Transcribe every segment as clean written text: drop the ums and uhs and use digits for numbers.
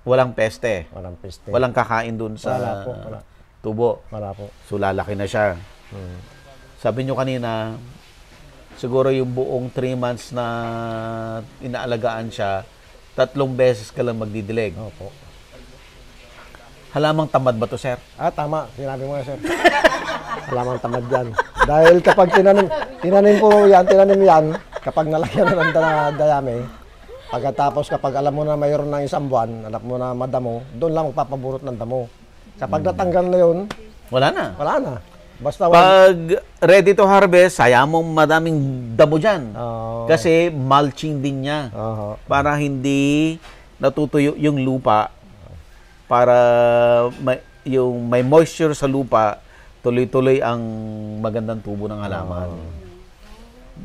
Walang peste. Walang peste. Walang kakain dun sa Wala po, wala. tubo. Wala po. So, lalaki na siya. Sabi nyo kanina, siguro yung buong 3 months na inaalagaan siya, 3 beses ka lang magdidilig. Opo. Halamang tamad ba to, sir? Tama. Sinabi mo na, sir. Halamang tamad yan. Dahil kapag tinanim mo yan, kapag nalagyan na ng dayami, pagkatapos kapag alam mo na mayroon ng 1 buwan, alam mo na madamo, doon lang magpapaburot ng damo. Kapag natanggal na yun, Wala na. wala na. Basta Pag ready to harvest, sayang mong madaming damo dyan. Kasi mulching din niya. Para hindi natutuyo yung lupa. Para yung may moisture sa lupa, tuloy-tuloy ang magandang tubo ng halaman.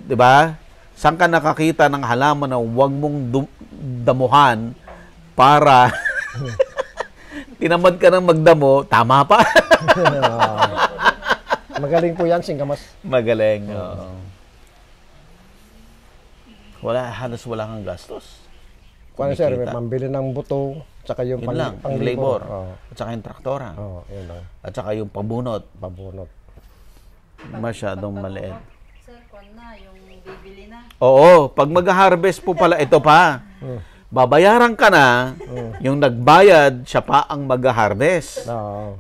'Di ba? Saan ka nakakita ng halaman na huwag mong damuhan para tinamad ka ng magdamo, tama pa. magaling po yan, singkamas. Magaling. Halos wala kang gastos. Kung sir, mambili ng buto, tsaka yung Yun lang, yung labor. At saka yung traktora. Yun lang. At saka yung pabunot. Masyadong maliit. Sir, kung na, yung bibili na. Oo, pag mag-harvest po pala, ito pa. Babayaran ka na, yung nagbayad, siya pa ang mag-harvest.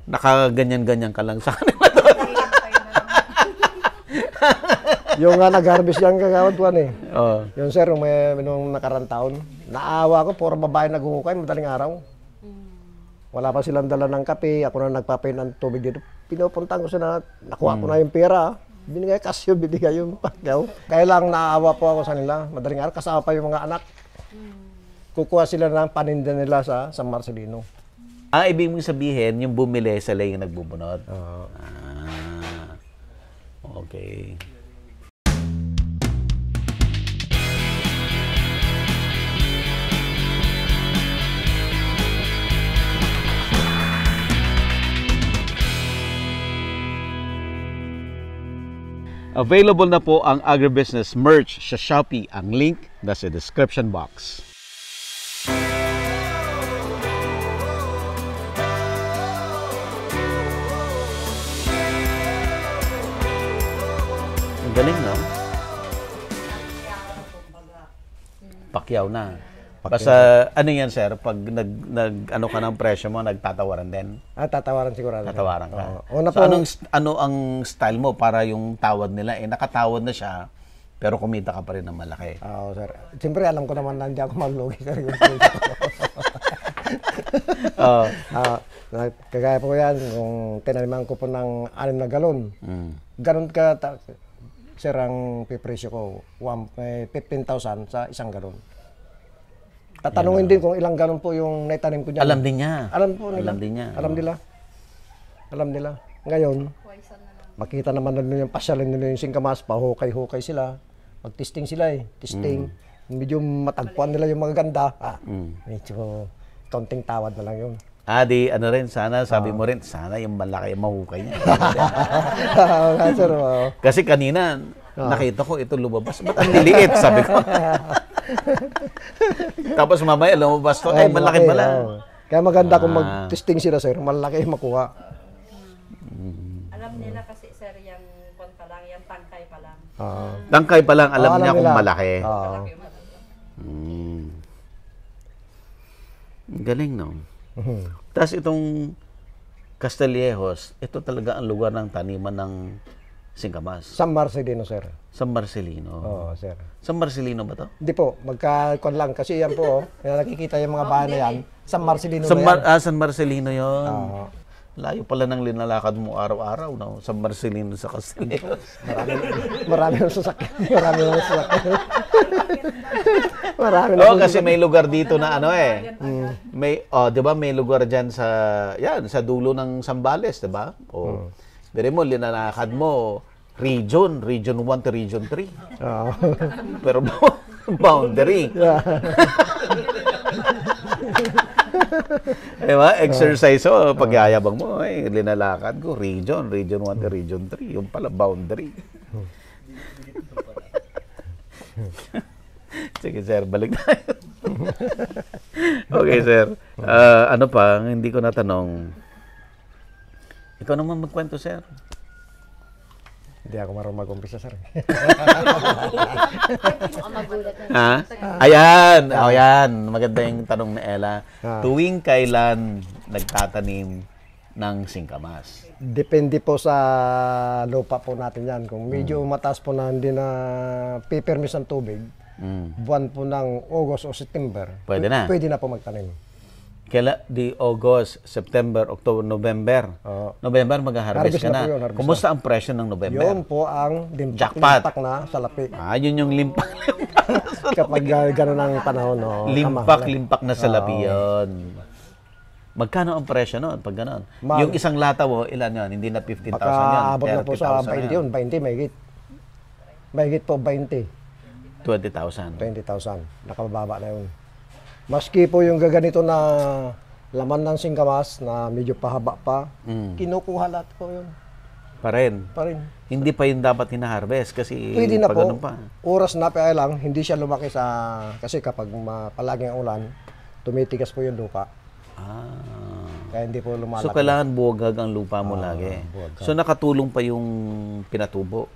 Nakaganyan-ganyan ka lang sa kanila doon. Yung nag-harvest yan kagawad ko yung sir, nung nakarang taon, naawa ko, puro babae naghuhukay, madaling araw. Wala pa silang dala ng kape, ako na nagpapain ng tubig dito. Pinupuntahan ko sila, nakuha ko na yung pera. Binigay kasyo, binigay yung pakyaw. Kaya lang naawa po ako sa nila, madaling araw, kasama pa yung mga anak. Kukuha sila ng paninda nila sa San Marcelino. Ibig mong sabihin, yung bumili, sila yung nagbubunot? Okay. Available na po ang agribusiness merch sa Shopee. Ang link nasa description box. Ang galing, no? Pakyaw na. Basta, ano yan, sir? Pag ano ka ng presyo mo, nagtatawaran din? Tatawaran sigurado. Tatawaran ka. So, ano ang style mo para yung tawad nila? Nakatawad na siya, pero kumita ka pa rin ng malaki. Oo, sir. Siyempre, alam ko naman na hindi ako malugi, sir. Kagaya po yan, kung tinaniman ko po ng 6 na galon. Ganon ka, sir, ang pipresyo ko, 15,000 sa 1 galon. Tatanungin din kung ilang galon po yung naitanim ko dyan. Alam din niya. Alam po nila. Alam din niya. Alam nila. Ngayon, makita naman nila yung pasyalin nila yung singkamas, pahukay-hukay sila. Mag-testing sila Testing. Medyo matagpuan nila yung mga ganda. Medyo kaunting tawad na lang yun. Di ano rin, sana, sabi mo rin, sana yung malaki yung mahukay niya. Kasi kanina, nakita ko ito lumabas. Ba't ang liliit? Sabi ko. Tapos mamaya lumabas to, malaki pala. Kaya maganda kung mag-testing sila, sir. Malaki makuha. Alam nila kasi, sir, yung kon pa lang, yung tangkay pa lang. Tangkay pa lang, alam niya kung malaki. Galing, no? Tapos itong Castillejos, ito talaga ang lugar ng taniman ng singkamas. San Marcelino, sir. San Marcelino. Oo, sir. San Marcelino ba to? Hindi po, magkakon lang. Kasi yan po, nakikita yung mga bahay na yan. San Marcelino na yan. San Marcelino yun. Layo pala ng linalakad mo araw-araw, no? San Marcelino sa Castillejos. Marami ng sasakyan. Kasi may lugar dito na ano may, di ba, may lugar dyan sa dulo ng Zambales, di ba? Pero mo, linalakad mo, region 1 to region 3. Pero boundary. Diba? Exercise pagyayabang mo, linalakad ko, region 1 to region 3. Yung pala, boundary. Sige, sir, balik tayo. Okay, sir. Ano pa, hindi ko natanong. Ikaw naman magkwento, sir. Hindi ako marunong mag-umpisa, sir. Ha? Ayan. Ayan. Maganda yung tanong ni Ella. Tuwing kailan nagtatanim ng singkamas? Depende po sa lupa po natin yan. Kung medyo mataas po na hindi na pipermis ang tubig, buwan po ng August o September, Pwede na. Pwede na po magtanim. Di August, September, October, November. November, mag-harvest Harvest ka na na. po yun, harvest Kumusta ang presyo ng November? Yun po ang Jackpot. limpak na salapi. Yun yung limpak. Kapag gano'n ang panahon, no, Limpak na salapi yun. Magkano ang presyo noon pag gano'n? Yung isang lata mo, ilan yun? Hindi na 15,000 yun. Makaabot na po sa 30,000 20 yun. 20, mahigit. Mahigit po 20. 20,000. 20,000. Nakababa na yun. Maski po yung gaganito na laman ng singkamas na medyo pahaba pa, kinukuha lahat po yun. Pa rin. Pa rin. Hindi pa yun dapat hina-harvest kasi Pwede na po. ganun pa. Oras na pa lang, hindi siya lumaki sa... Kasi kapag palaging ang ulan, tumitigas po yung lupa. Kaya hindi po lumalaki. So, kailangan buwagag ang lupa mo lagi. buwagag. So, nakatulong pa yung pinatubo.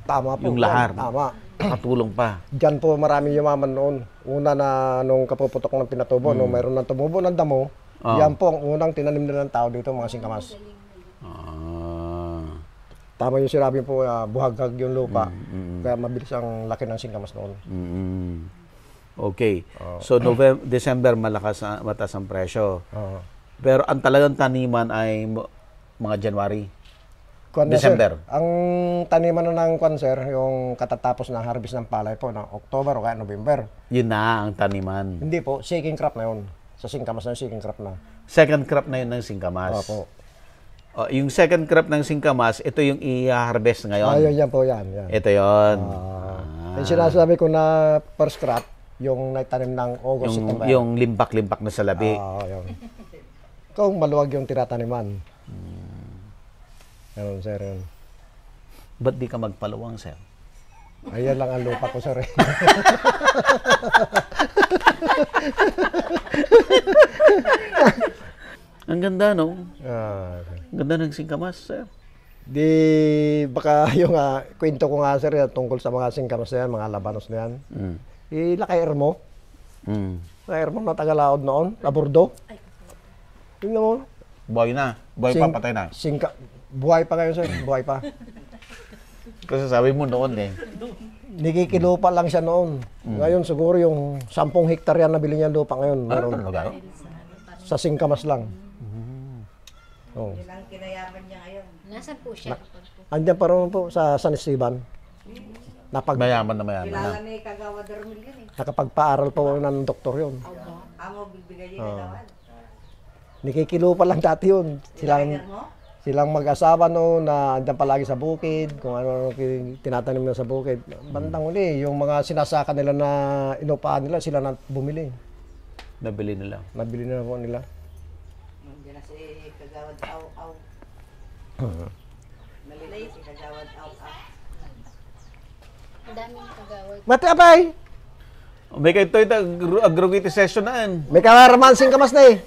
Tama po. Yung lahar. Tama. Nakatulong pa. Diyan po maraming yumaman noon. Una na nung kapuputok ng pinatubo, nung mayroon ng tumubo ng damo, yan po ang unang tinanim nila ng tao dito, mga singkamas. Tama yung sinabi po, buhagag yung lupa. Kaya mabilis ang laki ng singkamas noon. Okay. So, December, mataas ang presyo. Oo. Pero ang talagang taniman ay mga January. December. Ang taniman na ng sir, yung katatapos na harvest ng palay po, ng October o kaya November. Yun na ang taniman. Hindi po, shaking crop na yun. Sa singkamas na shaking crop na. Second crop na yun ng singkamas. Opo. Yung second crop ng singkamas, ito yung i-harvest ngayon. Yan po yan. Ito yun. Yung sinasabi ko na first crop, yung naitanim ng August, September. Yung limpak-limpak na salabi. Yun. Kung maluwag yung tirataniman. Ganun, sir. Yun. Ba't di ka magpaluwang, sir? Ayan lang ang lupa ko, sir. Ang ganda, no? Okay. Ang ganda ng singkamas, sir. Di, baka yung kwento ko nga, sir, tungkol sa mga singkamas na yan, mga labanos na yan. Ilakair mo. Lakair mo na Tagalaod noon, Laburdo. Tingnan mo. Buhay na. Buhay pa, patay na. Buhay pa ngayon, sir. Buhay pa. Kasi sabi mo noon eh. Nikikilupa lang siya noon. Ngayon siguro yung 10 hektarya na bili niya lupa ngayon. Meron. Sa singkamas lang. Oh. Ilang kinayaman niya ngayon. Nasaan po siya? Andiyan pa rin po sa San Esteban. Mayaman na mayaman na. Kilala ni Kagawad Dormil yun eh. Nakapagpaaral po ng doktor yun. Amo, bibigay niya Kagawad. Nikikilupa lang dati yun. Kaya mo? Silang mag-asawa no na andyan palagi sa bukid, kung ano tinatanim na sa bukid. Bandang uli, yung mga sinasaka nila na inupaan nila, sila na bumili. Nabili nila. Nabili na po nila. Nandiyan na si Kagawad Aw-Aw. Nalilay si Kagawad Aw-Aw. Ang daming kagawad. Mati apay! May kayo ito, agrogiti session na yan. May kamaraman singkamas na eh.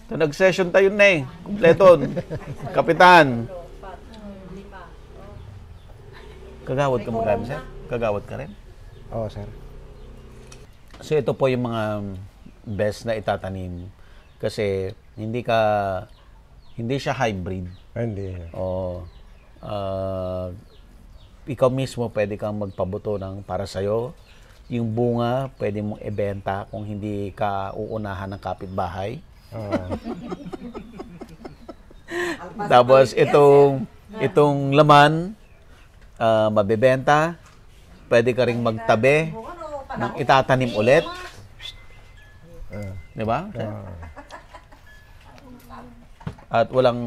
Ito, nag-session tayo na eh. Kompleton. Kapitan. Kagawad ka magkano, sir? Kagawad ka rin? Oo, sir. So ito po yung mga best na itatanim. Kasi hindi siya hybrid. Hindi. O ikaw mismo pwede kang magpabuto ng para sa'yo. Yung bunga, pwede mong ibenta kung hindi ka uunahan ng kapitbahay. Tapos itong laman, mabibenta. Pwede ka ring magtabi ng itatanim ulit. Di ba? At walang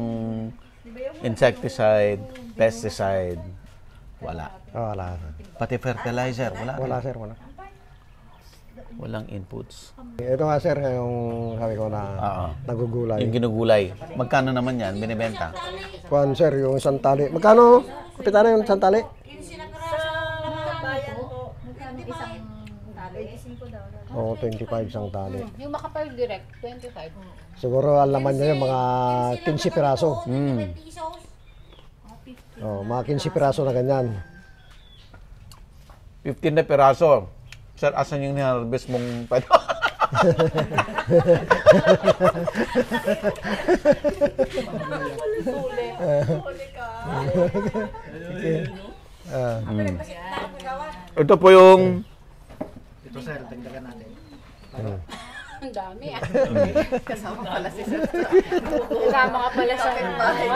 insecticide, pesticide, wala. Wala. Pati fertilizer, wala. Wala, sir. Wala. Walang inputs. Ito nga, sir, yung sabi ko na nagugulay. Yung ginugulay. Magkano naman yan, binibenta? Kuan, sir, yung isang tali. Magkano? Kapitana yung isang tali? Sa bayan po, Magkano isang tali? 25 daw. Oo, 25 isang tali. Yung makapal direct, 25. Siguro ang laman niya yung mga 15 piraso. Oh, mga 15 piraso na ganyan. 15 na piraso. Sir, asan yung harvest mong pwede? Ito po yung Ito sir, dagdagan natin. Ang dami ah. Kasama pala si Sir. Kasama ka pala sa bahay.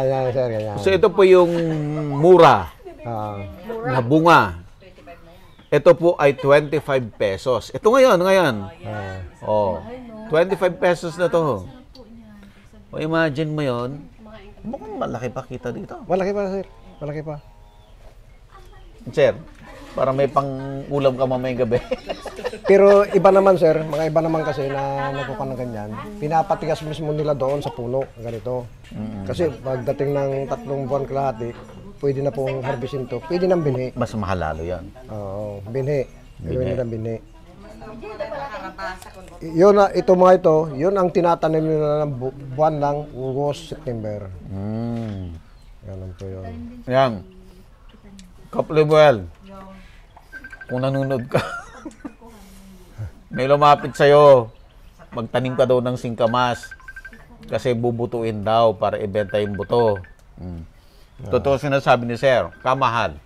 Yan, sir, ganyan. so ito po yung mura Ah, na bunga. Ito po ay 25 pesos. Ito ngayon. Oh, 25 pesos na to. O imagine mo yon. Mukhang malaki pa kita dito. malaki pa, sir. Malaki pa. Sir, para may pang-ulam ka mamayang gabi. Pero iba naman, sir. Mga iba naman kasi na nagkukan ng ganyan. Pinapatigas mismo nila doon sa puno. Ganito. Kasi pagdating ng 3 buwan kalahati, pwede na pong harvestin to. Pwede nang binhi. Mas mahal lalo yan. Oo, binhi. Gawin nila binhi. Yun na, ito mga ito, yun ang tinatanim nila ng buwan ng August, September. Ganun po yun. Yan. Kaplibuel. Kung nanonood ka, may lumapit sa'yo, magtanim ka daw ng singkamas kasi bubutuin daw para ibenta yung buto. Totoo sinasabi ni Sir, kamahal.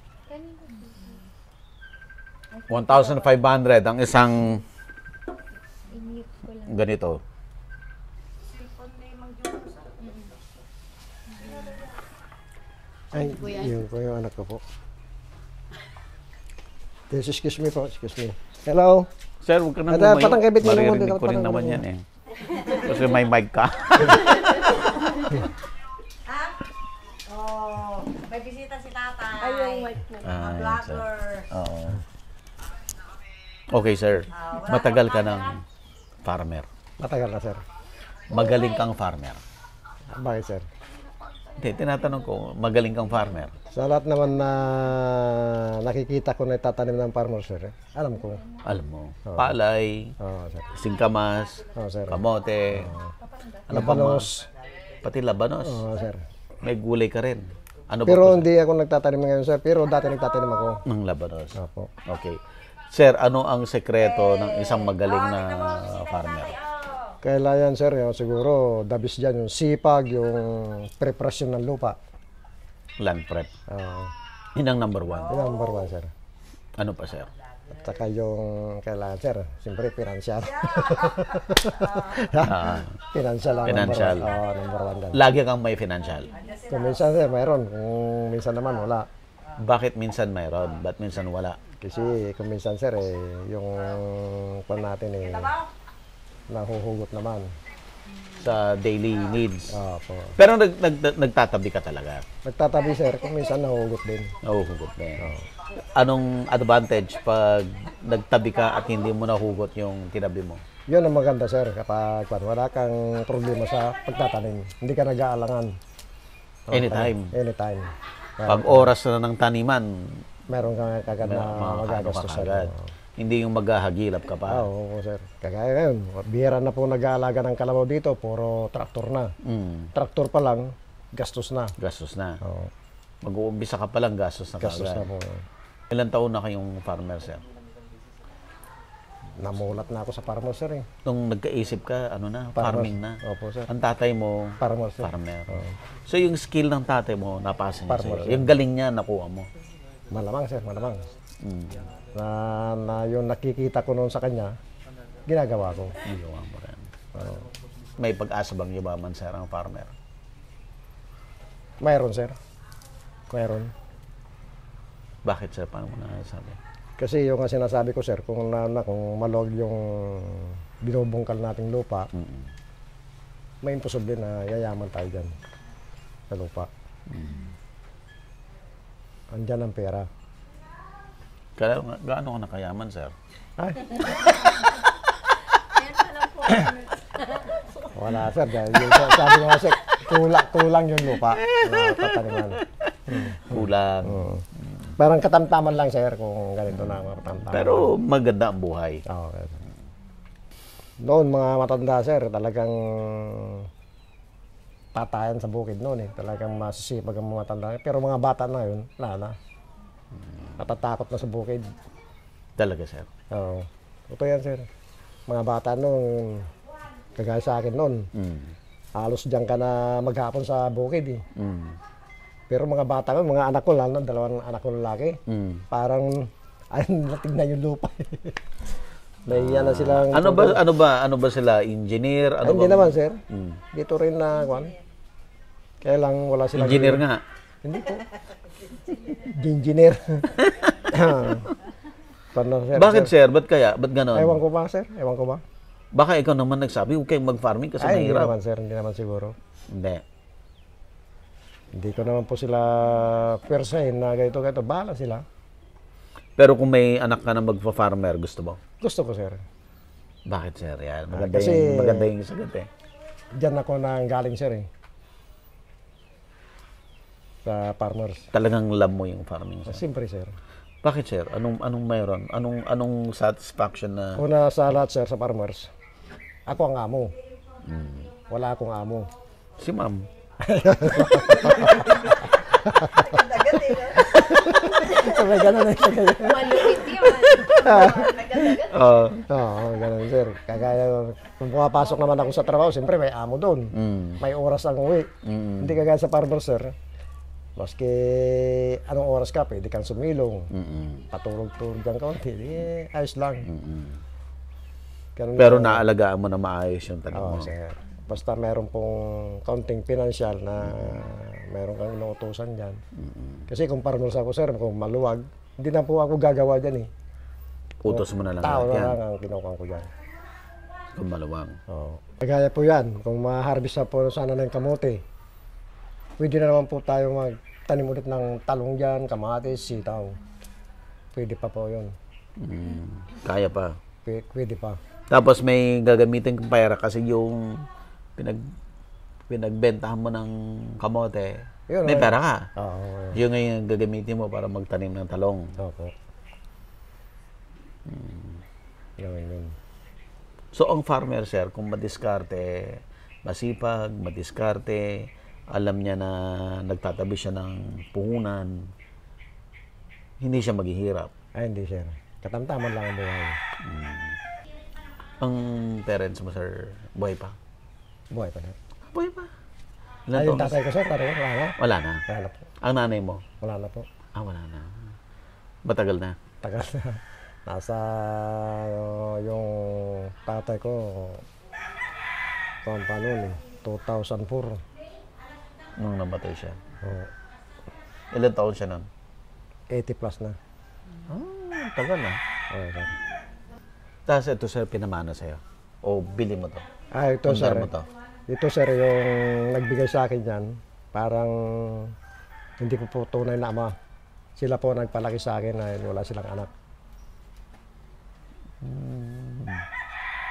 1,500 ang isang ganito. Ay, yun po yung anak ko po. Yes, excuse me po, excuse me. Hello? Sir, huwag ka nang Ada, lumayo. patang kay Bitman mo, Maririnig ko rin patang naman mo. yan eh. Kasi may mic ka. Oh, may bisita si tatay. Ayun, Ah, Vlogger. Oo. Okay, sir. Matagal ka ng farmer. Matagal na, sir. Magaling kang farmer. Bakit, sir? Hindi, tinatanong ko, magaling kang farmer. Sa lahat naman na nakikita ko na itatanim ng farmer, sir, alam ko. Alam mo, palay, Oo, sir. singkamas, Oo, sir. kamote, ano pa mga, Labanos. pati labanos. Oo, sir. May gulay ka rin. Ano Pero ba hindi ako nagtatanim ngayon, sir. Pero dati nagtatanim ako. ito? Ng labanos. Opo. Okay. Sir, ano ang sekreto ng isang magaling na farmer? Kailangan, sir, yung siguro, dabis dyan, yung sipag, yung preparasyon ng lupa. Land prep. Oo. Yun ang number one. Yun ang number 1, sir. Ano pa, sir? At saka yung kailangan, sir, siyempre, pinansyal. Pinansyal ang Financial. number 1 dyan. Lagi kang may financial. Kung minsan, sir, mayroon. Kung minsan naman, wala. Bakit minsan mayroon? Ba't minsan wala? Kasi kung minsan, sir, yung pan natin, nahuhugot naman. Sa daily needs. Opo. Pero nagtatabi ka talaga. Nagtatabi, sir, kung minsan nahuhugot din. Nahuhugot na yan. Anong advantage pag nagtabi ka at hindi mo nahugot yung tinabi mo? Yun ang maganda, sir, kapag wala kang problema sa pagtatanim. Hindi ka nag-aalangan. Anytime. Anytime. Pag oras na ng taniman, Meron kang kagad na makakano ka magagastos, sir. kagad. Hindi yung maghahagilap ka pa. Oo, sir. Kagaya ngayon, bihira na po nag-aalaga ng kalabaw dito, puro traktor na. Traktor pa lang, gastos na. Gastos na. Oo, Mag-uumpisa ka pa lang, gastos na gastos na kagad. po. Ilan taon na kayong farmer, sir? Namulat na ako sa farmer, sir. Nung nagkaisip ka, ano na, Farmer. farming na. Opo, sir. Ang tatay mo, Farmer, sir. farmer. So yung skill ng tatay mo, napasa niya Farmer, sa'yo. sir. Yung galing niya, nakuha mo. Malamang, sir, malamang. Na yung nakikita ko noon sa kanya, ginagawa ko. Ginawa mo rin. May pag-asa bang yumaman, sir, ang farmer? Mayroon, sir. Mayroon. Bakit, sir? Paano mo nasabi? Kasi yung nga sinasabi ko, sir, kung maluwag yung binubungkal nating lupa, may imposible na yayaman tayo dyan sa lupa. Andyan ang pera. Gaano ka nakayaman, sir? Ay. Wala, sir. Dahil yung sabi nga, sir, kulang yung lupa na tataniman. Kulang. Parang katamtaman lang, sir, kung ganito na mga katamtaman. Pero maganda ang buhay. Oo. Noon, mga matanda, sir, talagang patayan sa bukid noon eh. Talagang masisipag ang mga matanda. Pero mga bata na yun, wala na. Natatakot na sa bukid. Talaga, sir. Oo. Ito yan, sir. Mga bata noon, kagaya sa akin noon, halos diyan ka na maghapon sa bukid eh. Pero mga bata ko, mga anak ko, lalo na dalawang anak ko lalaki, parang ayun, natignan yung lupa. Nahiya na silang... Ano ba sila? Engineer? Ay, hindi naman, sir. Dito rin na, kwan. Kaya lang wala silang... Engineer nga. Hindi po. Engineer. Bakit, sir? Ba't kaya? Ba't ganon? Ewan ko ba, sir? Ewan ko ba? Baka ikaw naman nagsabi, huwag kayong mag-farming kasi Ay, hindi mahirap. naman, sir. Hindi naman siguro. Hindi ko naman po sila persahin na ganito. Bahala sila. Pero kung may anak ka na magpa-farmer, gusto mo? Gusto ko, sir. Bakit, sir? Yan. Maganda yung sagot eh. Diyan ako nang galing, sir eh. Sa farmers. Talagang love mo yung farming, sir? Siyempre, sir. Bakit, sir? Anong mayroon? Anong satisfaction na... Una sa lahat, sir, sa farmers, ako ang amo. Wala akong amo. Si ma'am. May ganun eh. Malupit yun. Oo, ganun, sir. Kagaya, kung pumapasok naman ako sa trabaho, siyempre may amo doon. May oras ang uwi. Hindi kagaya sa farmer, sir. Maski anong oras ka, pwede kang sumilong. Patulog-tulog kang kaunti. Ayos lang. Pero naalagaan mo na maayos yung tanim mo. Sir. Basta meron pong kaunting pinansyal na meron kang inuutusan dyan. Kasi kung farmers ako, sir, kung maluwag, hindi na po ako gagawa dyan eh. Utos mo na lang tao lahat yan. na lang ang kinukuha ko dyan. Kung maluwang. Kagaya po yan, kung ma-harvest na po sana ng kamote, pwede na naman po tayo magtanim ulit ng talong dyan, kamatis, sitaw. Pwede pa po yun. Kaya pa. Pwede pa. Tapos may gagamitin kong pera kasi yung pinagbentahan mo ng kamote, yun, may pera ka. Yun Yung ngayon gagamitin mo para magtanim ng talong. Opo. Yun. So ang farmer, sir, kung madiskarte, masipag, madiskarte, alam niya na nagtatabi siya ng puhunan, hindi siya maghihirap. Ay, hindi, sir. Katamtaman lang ang buhay. Ang parents mo, sir, buhay pa? Buhay pa na. Buhay pa. Ay, yung tatay ko, sir, wala na. Wala na? Wala na po. Ang nanay mo? Wala na po. Wala na. Matagal na? Tagal na. Nasa yung tatay ko, paano eh, 2004. Nung namatay siya? Ilan taon siya nun? 80 plus na. Tagal na. Sir. Tapos ito, sir, pinamana sa'yo? O bili mo to? Ito, Pundar sir. mo to? Ito, sir, yung nagbigay sa akin yan, parang hindi ko po tunay na ama. Sila po nagpalaki sa akin na wala silang anak.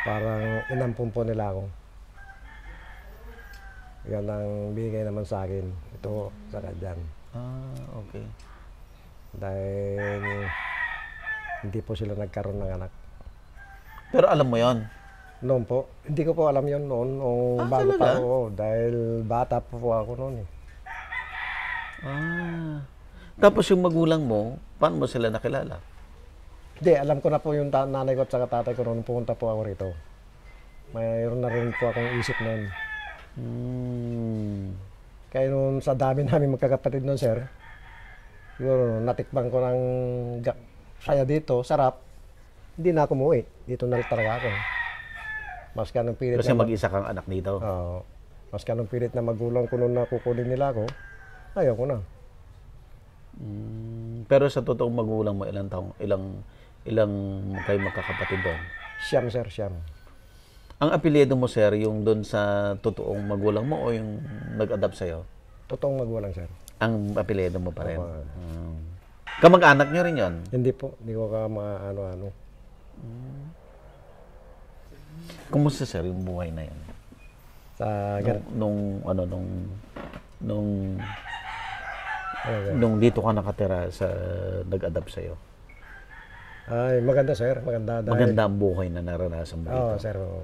Parang inampun po nila ako. Yan ang bigay naman sa akin. Ito, sa kadyan. Okay. Dahil hindi po sila nagkaroon ng anak. Pero alam mo yon? Noon po, hindi ko po alam yon noon. Bago talaga? pa ako, dahil bata po ako noon eh. Tapos yung magulang mo, paano mo sila nakilala? Hindi, alam ko na po yung nanay ko at saka tatay ko noon pumunta po ako rito. Mayroon na rin po akong isip noon. Kaya noon sa dami namin magkakapatid noon, sir, yun, natikbang ko ng saya dito, sarap. Hindi na ako umuwi. Dito na talaga ako. Mas kanong pilit Kasi mag-isa kang anak dito. Mas kanong pilit na magulang ko noon na kukunin nila ako, ayaw ko na. Pero sa totoong magulang mo, ilang kayo magkakapatid doon? Siyam, sir, siyam. Ang apelyido mo, sir, yung doon sa totoong magulang mo o yung nag-adapt sa'yo? Totoong magulang, sir. Ang apelyido mo pa rin? Kamag-anak nyo rin yon? Hindi po. Hindi ko ka ano-ano. Kumusta, sir, yung buhay na yan? nung dito ka nakatira sa nag-adapt sa'yo? Ay, maganda sir, maganda. Dahil, Maganda ang buhay na naranasan mo Oo, dito. sir. Oo.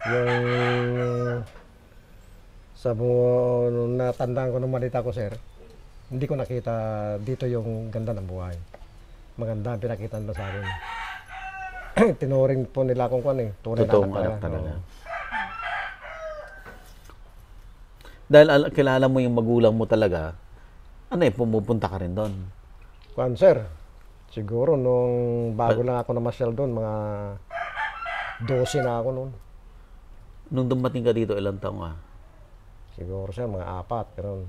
Yung sa nung natandaan ko nung malita ko, sir, hindi ko nakita dito yung ganda ng buhay. Maganda ang pinakita nila sa akin. Tinuring po nila akong kwan eh. Tunay na Totoong anak anak talaga. Oo. Dahil kilala mo yung magulang mo talaga, pumupunta ka rin doon. Kwan, sir, siguro nung bago lang ako namasyal doon, mga 12 na ako noon. Nung dumating ka dito, ilang taong ka? Siguro sir, mga 4, ganun.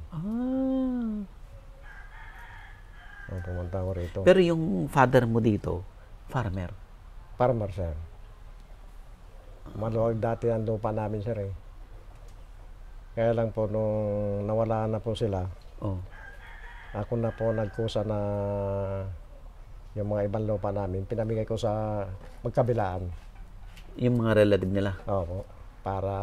Nung pumunta ako rito. Pero yung father mo dito, farmer. Farmer, sir. Maluwag dati ang lupa namin, sir eh. Kaya lang po, nung nawala na po sila, ako na po nagkusa na yung mga ibang lupa namin, pinamigay ko sa magkabilaan. Yung mga relative nila. Opo. Para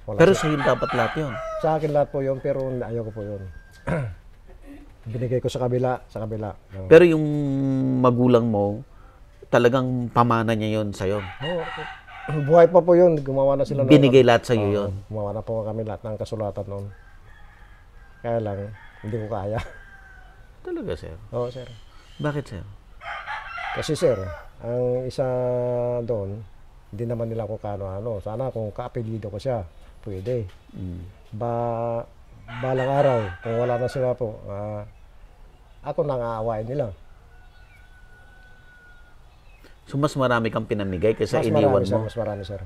wala Pero sila. sa'yo dapat lahat yun. Sa akin lahat po yun, pero ayaw ko po yun. Binigay ko sa kabila. Oo. Pero yung magulang mo, talagang pamana niya yun sa'yo. Buhay pa po yun. Gumawa na sila. Binigay lahat sa'yo yun. Gumawa na po kami lahat ng kasulatan noon. Kaya lang, hindi ko kaya. Talaga, sir? Oo, sir. Bakit, sir? Kasi, sir, ang isa doon, hindi naman nila ako kano-ano. Sana kung kaapelido ko siya, pwede. Balang araw, kung wala na sila po, ako nang aawain nila. So, mas marami kang pinamigay kaysa Mas iniwan marami, sir, mo? mas marami, sir.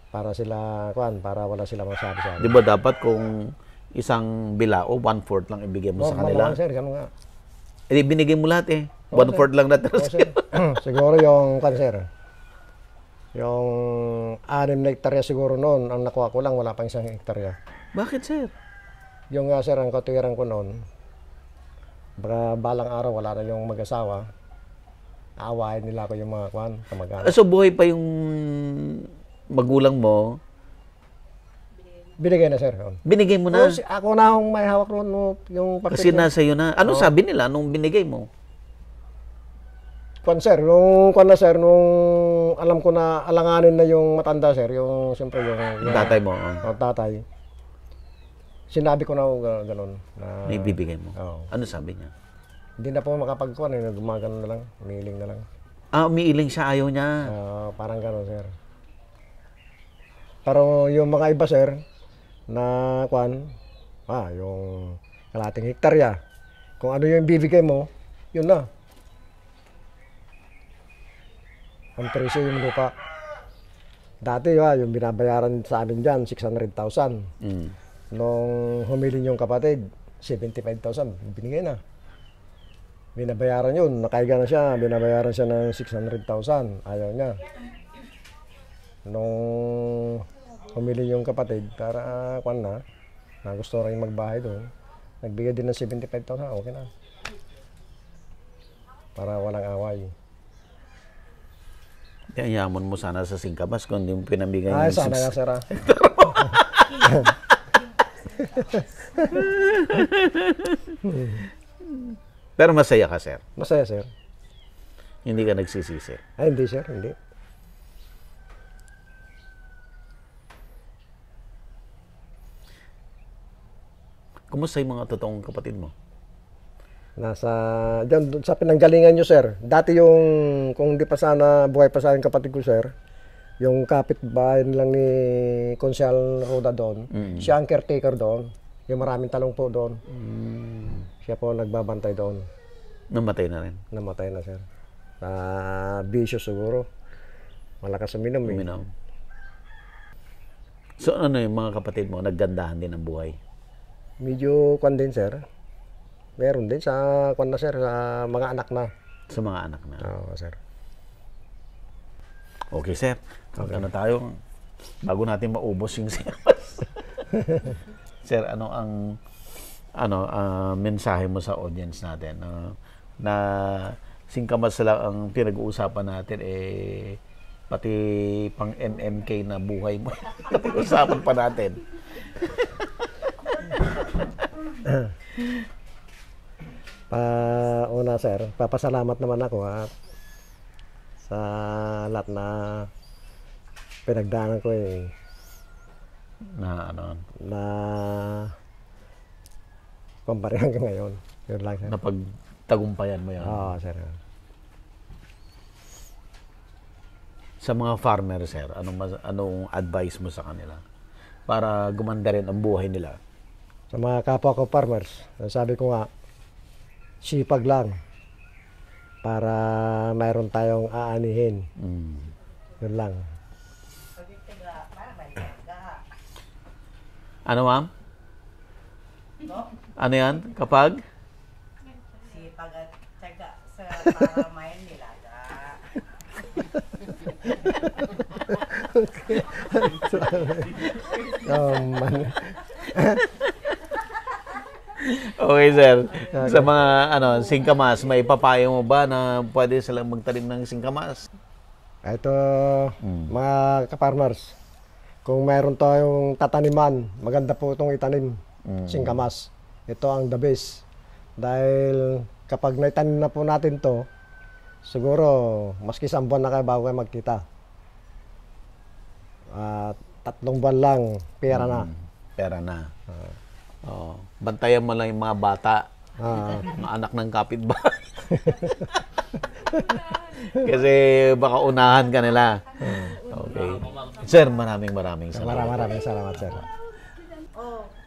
Para sila, para wala sila masabi sa akin. Di ba dapat kung isang bilao, 1/4 lang ibigay mo sa kanila? Malamang, sir, ganun nga. Eh, binigay mo lahat eh. 1/4 lang natira Oo, sir. Siguro yung, sir, yung 6 na hektarya siguro noon, ang nakuha ko lang, wala pang 1 hektarya. Bakit, sir? Yung sir, ang katuwiran ko noon, baka balang araw wala na yung mag-asawa, aawain nila ako yung mga kamag-anak. So, buhay pa yung magulang mo, Binigay na, sir. binigay mo na. Ako na akong may hawak noon, yung papel. Kasi nasa iyo na. Ano sabi nila nung binigay mo? Sir, nung alam ko na alanganin na yung matanda, sir, yung siyempre yung Tatay mo. tatay. Sinabi ko na gano'n. Na ibibigay mo. Oo. Ano sabi niya? Hindi na po makapagkuhan, gumagano na lang, umiiling na lang. Umiiling siya, ayaw niya. Parang gano'n, sir. Pero yung mga iba, sir, na yung kalating hektarya, kung ano yung bibigay mo, yun na. Ang presyo yung lupa. Dati, yung binabayaran sa amin dyan, 600,000. Nung humiling yung kapatid, 75,000, binigay na. Binabayaran yun, nakaiga na siya, binabayaran siya ng 600,000, ayaw niya. Nung humiling yung kapatid, para na gusto rin magbahay doon, nagbigay din ng 75,000, okay na. Para walang away. Yayaman mo sana sa singkamas kung hindi mo pinamigay Ay, yung sana nga, sir. Pero masaya ka, sir. Masaya, sir. Hindi ka nagsisisi. Ay, hindi, sir. Hindi. Kumusta yung mga totoong kapatid mo? Diyan sa pinanggalingan nyo, sir. Dati yung, kung di pa sana, buhay pa sana yung kapatid ko, sir, yung kapitbahay lang ni Consial Roda doon, siya ang caretaker doon. Yung maraming talong po doon. Siya po nagbabantay doon. Namatay na rin. Namatay na, sir. Bisyo siguro. Malakas sa minom, eh. Uminom. So ano yung mga kapatid mo, naggandahan din ang buhay? Medyo kwan din, sir. Meron din sa kwan na, sir, sa mga anak na. Sa mga anak na. Oo, sir. Okay, sir. Okay. Ano tayo? Bago natin maubos yung singkamas. Sir, ano ang mensahe mo sa audience natin? Na singkamas lang ang pinag-uusapan natin, pati pang MMK na buhay mo. Pag-uusapan pa natin. Una sir, papasalamat naman ako at sa lahat na pinagdaanan ko na kumpare hanggang ngayon. Yun lang sir. Napagtagumpayan mo yan. Oo sir. Sa mga farmer, sir, anong advice mo sa kanila para gumanda rin ang buhay nila? Sa mga kapwa ko farmers, sabi ko nga, sipag lang para mayroon tayong aanihin. Yun lang. Ano, ma'am? Ano yan? Kapag? Sipag at tsaga sa para may nilaga. Okay, sir. Sa mga singkamas, may papayo mo ba na pwede silang magtanim ng singkamas? Ito, mga ka-farmers, kung mayroon tayong tataniman, maganda po itong itanim, singkamas. Ito ang the best. Dahil kapag naitanim na po natin to, siguro, maski 1 buwan na kayo bago kayo magkita. 3 buwan lang, pera na. Pera na. Bantayan mo lang yung mga bata. Mga anak ng kapitbahay. Kasi baka unahan ka nila. Okay. Sir, maraming salamat. Maraming salamat, sir.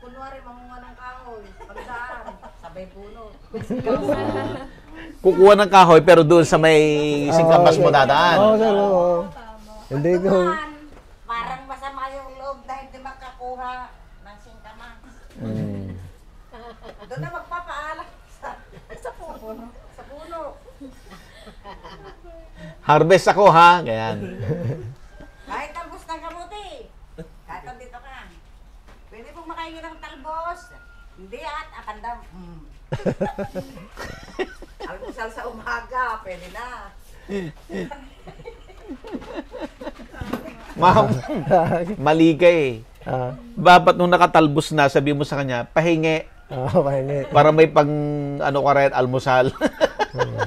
Kunwari mangunga ng kahoy, pagdaan, sabay puno. Kukuha ng kahoy pero doon sa may singkamas mo dadaan. Oo, sir. Oo. Hindi ko. Parang masama yung loob dahil di makakuha ng singkamas. Doon na magpapaalam sa puno. Sa puno. Harvest ako, ha? Ganyan. Kahit talbos ng kamuti. Kahit nandito ka. Pwede pong makahingi ng talbos. Hindi at akandam. Almusal sa umaga. Pwede na. Ma'am, mali ka eh. Dapat nung nakatalbos na, sabi mo sa kanya, pahingi. Pahingi. Para may pang, ka rin, almusal. Ganyan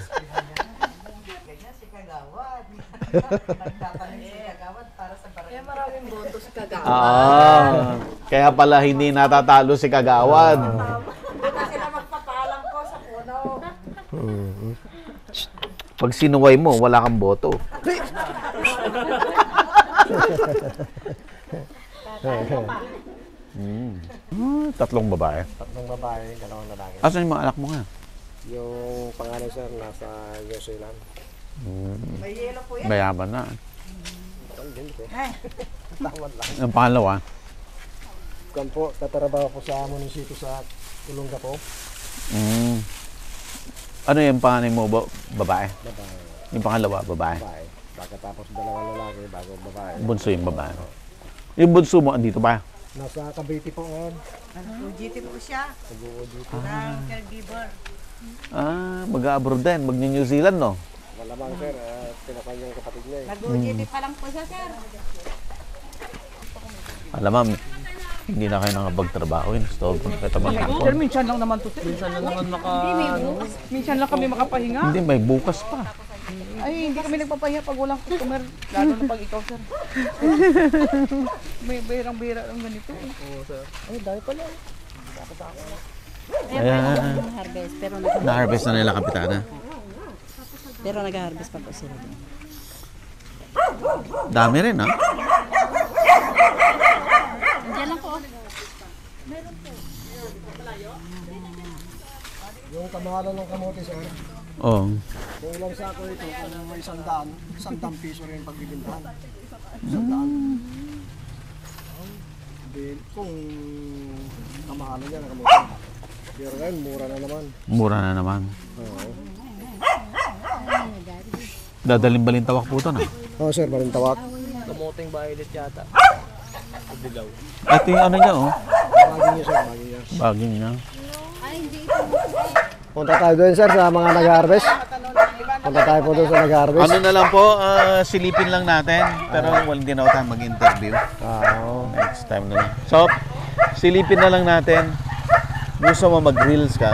si Kagawad. Nagtatanim si Kagawad para sa barangay. Kaya maraming botos Kagawad. Kaya pala hindi natatalo si Kagawad. Kasi na magpapaalam ko sa puno. Pag sinuway mo, wala kang boto. Tatlong babae. 3 babae, 2 lalaki. Asan yung mga anak mo nga? Yung panganay, sir, nasa New Zealand. May yelo po yan. Mayaman na. Tawad lang. Ang pangalawa? Kan po, tatrabaho po sa munisipyo sa Tulunga po. Ano yung panganay mo? Babae? Babae. Yung pangalawa, babae? Babae. Pagkatapos 2 lalaki, bago babae. Bunso yung babae. Yung bunso mo, andito ba? Nasa Cavite po ngayon. GT po siya. Nag-UGT. Ng caregiver. Mag-abroad din. Mag-New Zealand, no? Malamang, sir. Pinapan yung kapatid niya. Nag-GT pa lang po siya, sir. Alam ma'am, hindi na kayo nakapagtrabaho. Stop. Sir, minsan lang naman to. Minsan lang naman minsan lang kami makapahinga. Hindi, may bukas pa. Ay, hindi kami nagpapahinga pag walang customer. Lalo na pag ikaw, sir. May bihirang-bihira lang ganito. Oo, sir. Ay, dahil pala. Harvest, pero Na-harvest na nila, Kapitana. pero nag-harvest pa po sila. Dami rin, ha? Diyan lang po. Yung kamahalan ng kamote, sir. Oo. Kung ilang sako ito, kung may 100 piso rin pagbibintahan. 100. Kung kamahalan niya ng kamote. Pero ngayon, mura na naman. Mura na naman. Oo. Dadaling balintawak po ito, na? Oo, sir, balintawak. Kamoteng violet yata. Dilaw. Ito yung ano niya, oh. Baging niya, sir, baging niya. Baging niya. Punta tayo doon, sir, sa mga nag-harvest. Punta tayo po doon sa nag-harvest. Ano na lang po, silipin lang natin. Pero hindi na ako tayo mag-interview. Oo. Next time na lang. So, silipin na lang natin gusto mo mag-reels ka,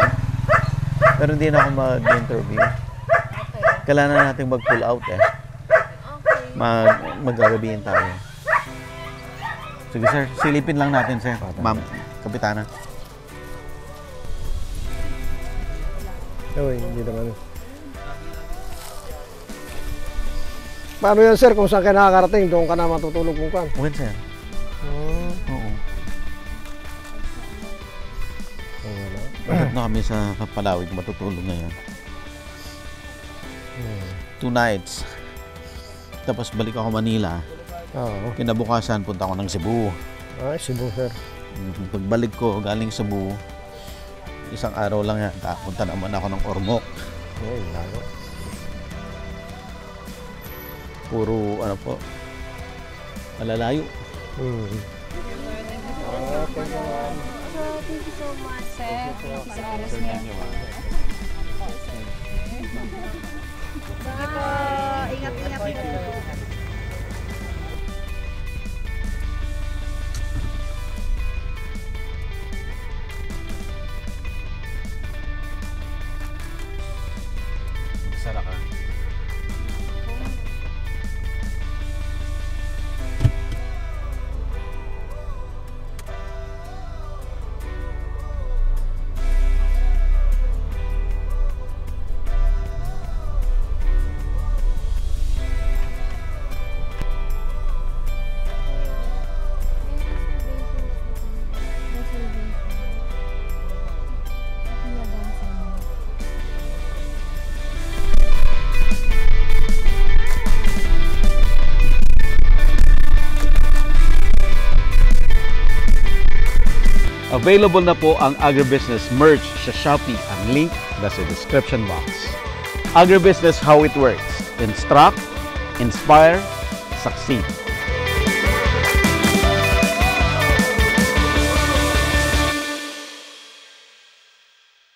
pero hindi na ako mag-interview. Kailangan natin mag-pull out eh. Mag-gagabihin tayo. Sige sir, silipin lang natin sir. Ma'am, Kapitana. Uy, hindi naman. Paano yan sir, kung saan ka nakakarating, doon ka na matutulog mo kan? Okay sir. Oo. Bakit na kami sa Palawig matutulog ngayon? 2 nights. Tapos balik ako Manila. Oo. Kinabukasan punta ako ng Cebu. Ay, Cebu sir. Pagbalik ko galing Cebu, isang araw lang yata, punta naman ako ng Ormoc. Ay, lago. Puro ano po, malalayo. Thank you so much, sir. Thank you sa oras niyo. Sige po. Ingat-ingat po. Sara ka. Available na po ang Agribusiness merch sa Shopee. Ang link nasa description box. Agribusiness, how it works. Instruct, inspire, succeed.